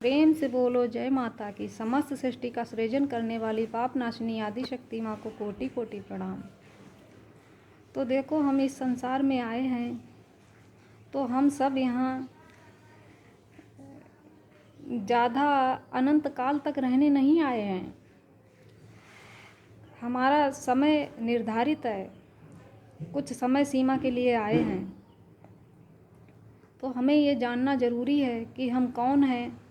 प्रेम से बोलो जय माता की। समस्त सृष्टि का सृजन करने वाली पाप नाशिनी आदि शक्ति माँ को कोटि कोटि प्रणाम। तो देखो, हम इस संसार में आए हैं तो हम सब यहाँ ज़्यादा अनंत काल तक रहने नहीं आए हैं। हमारा समय निर्धारित है, कुछ समय सीमा के लिए आए हैं। तो हमें ये जानना ज़रूरी है कि हम कौन हैं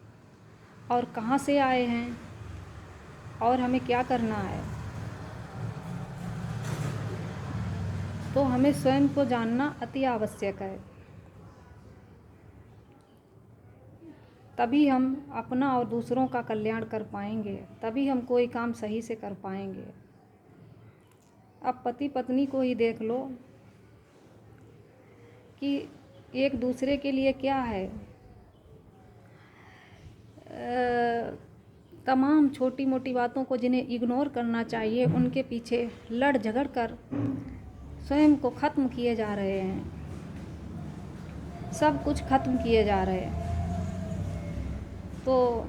और कहाँ से आए हैं और हमें क्या करना है। तो हमें स्वयं को जानना अति आवश्यक है, तभी हम अपना और दूसरों का कल्याण कर पाएंगे, तभी हम कोई काम सही से कर पाएंगे। अब पति पत्नी को ही देख लो कि एक दूसरे के लिए क्या है, तमाम छोटी मोटी बातों को जिन्हें इग्नोर करना चाहिए उनके पीछे लड़ झगड़ कर स्वयं को ख़त्म किए जा रहे हैं। सब कुछ ख़त्म किए जा रहे हैं। तो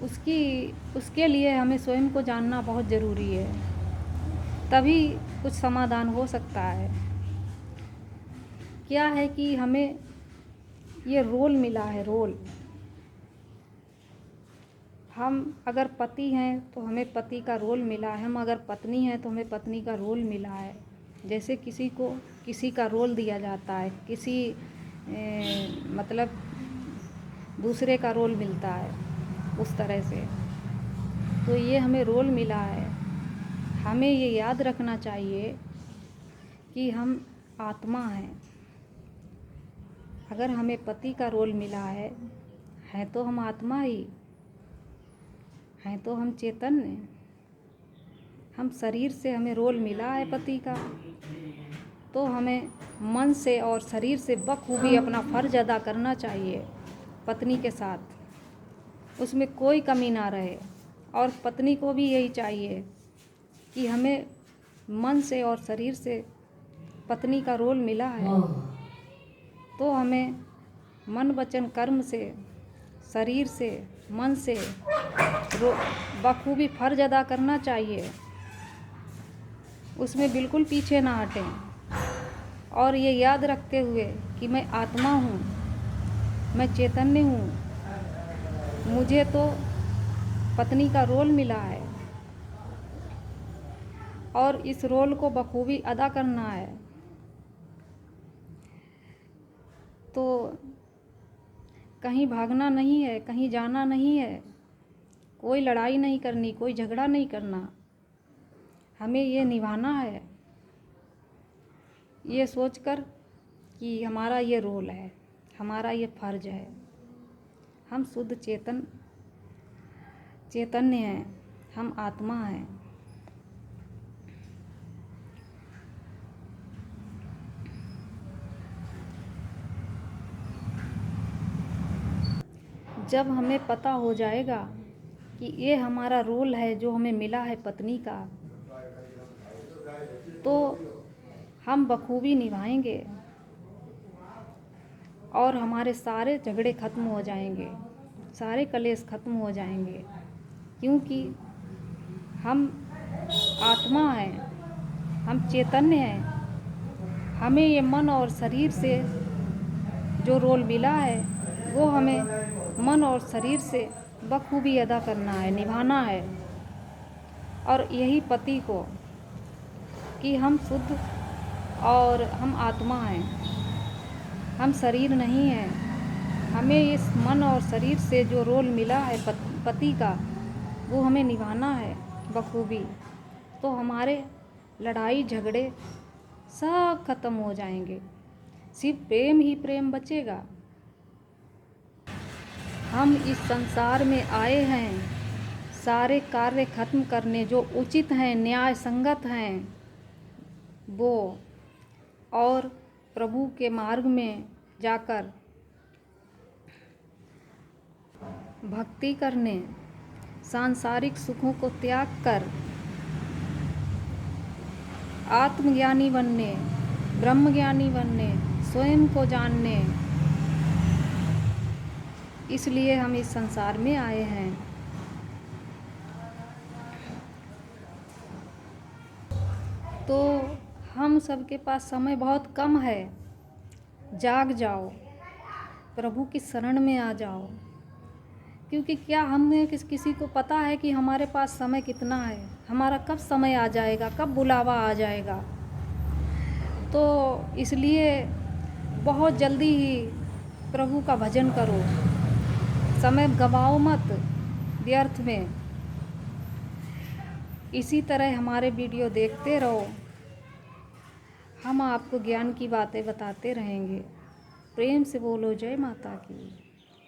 उसके लिए हमें स्वयं को जानना बहुत ज़रूरी है, तभी कुछ समाधान हो सकता है। क्या है कि हमें ये रोल मिला है, रोल। हम अगर पति हैं तो हमें पति का रोल मिला है, हम अगर पत्नी हैं तो हमें पत्नी का रोल मिला है। जैसे किसी को किसी का रोल दिया जाता है, मतलब दूसरे का रोल मिलता है, उस तरह से। तो ये हमें रोल मिला है। हमें ये याद रखना चाहिए कि हम आत्मा हैं। अगर हमें पति का रोल मिला है तो हम आत्मा ही हैं, तो हम चैतन्य। हम शरीर से हमें रोल मिला है पति का, तो हमें मन से और शरीर से बखूबी अपना फ़र्ज अदा करना चाहिए पत्नी के साथ। उसमें कोई कमी ना रहे। और पत्नी को भी यही चाहिए कि हमें मन से और शरीर से पत्नी का रोल मिला है, तो हमें मन वचन कर्म से, शरीर से, मन से बखूबी फ़र्ज अदा करना चाहिए। उसमें बिल्कुल पीछे ना हटें। और ये याद रखते हुए कि मैं आत्मा हूँ, मैं चैतन्य हूँ, मुझे तो पत्नी का रोल मिला है और इस रोल को बखूबी अदा करना है। तो कहीं भागना नहीं है, कहीं जाना नहीं है, कोई लड़ाई नहीं करनी, कोई झगड़ा नहीं करना। हमें ये निभाना है, ये सोचकर कि हमारा ये रोल है, हमारा ये फ़र्ज है। हम शुद्ध चैतन्य हैं, हम आत्मा हैं। जब हमें पता हो जाएगा कि ये हमारा रोल है जो हमें मिला है पत्नी का, तो हम बखूबी निभाएंगे और हमारे सारे झगड़े ख़त्म हो जाएंगे, सारे कलेश ख़त्म हो जाएंगे। क्योंकि हम आत्मा हैं, हम चैतन्य हैं। हमें ये मन और शरीर से जो रोल मिला है वो हमें मन और शरीर से बखूबी अदा करना है, निभाना है। और यही पति को कि हम शुद्ध और हम आत्मा हैं, हम शरीर नहीं हैं। हमें इस मन और शरीर से जो रोल मिला है पति का, वो हमें निभाना है बखूबी। तो हमारे लड़ाई झगड़े सब ख़त्म हो जाएंगे, सिर्फ प्रेम ही प्रेम बचेगा। हम इस संसार में आए हैं सारे कार्य ख़त्म करने, जो उचित हैं, न्याय संगत हैं वो, और प्रभु के मार्ग में जाकर भक्ति करने, सांसारिक सुखों को त्याग कर आत्मज्ञानी बनने, ब्रह्मज्ञानी बनने, स्वयं को जानने, इसलिए हम इस संसार में आए हैं। तो हम सबके पास समय बहुत कम है। जाग जाओ, प्रभु की शरण में आ जाओ, क्योंकि क्या हमें किसी को पता है कि हमारे पास समय कितना है, हमारा कब समय आ जाएगा, कब बुलावा आ जाएगा। तो इसलिए बहुत जल्दी ही प्रभु का भजन करो, समय गवाओ मत व्यर्थ में। इसी तरह हमारे वीडियो देखते रहो, हम आपको ज्ञान की बातें बताते रहेंगे। प्रेम से बोलो जय माता की।